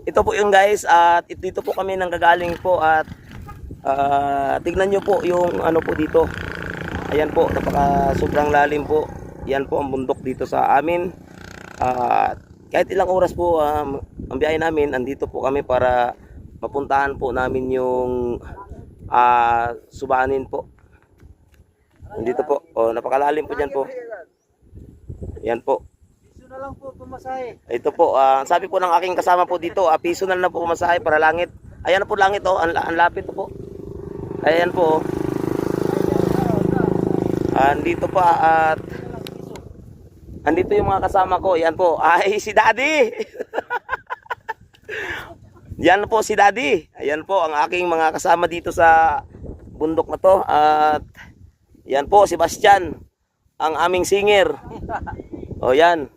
ito po yung guys, at dito po kami nanggagaling po at tignan nyo po yung ano po dito. Ayan po, napaka sobrang lalim po. Yan po ang bundok dito sa amin. Kahit ilang oras po ang biyahe namin, andito po kami para mapuntahan po namin yung Subanin po. Dito po, napakalalim po dyan po. Yan po. Piso na lang po pumasahe. Ito po, sabi po ng aking kasama po dito, piso na lang po pumasahe para langit. Ayan na po langit, ang lapit po. Ayan po. Andito pa at andito yung mga kasama ko. Yan po. Ay, si Daddy. Yan po si Daddy. Ayan po ang aking mga kasama dito sa bundok na to. At yan po si Bastian, ang aming singer. O yan.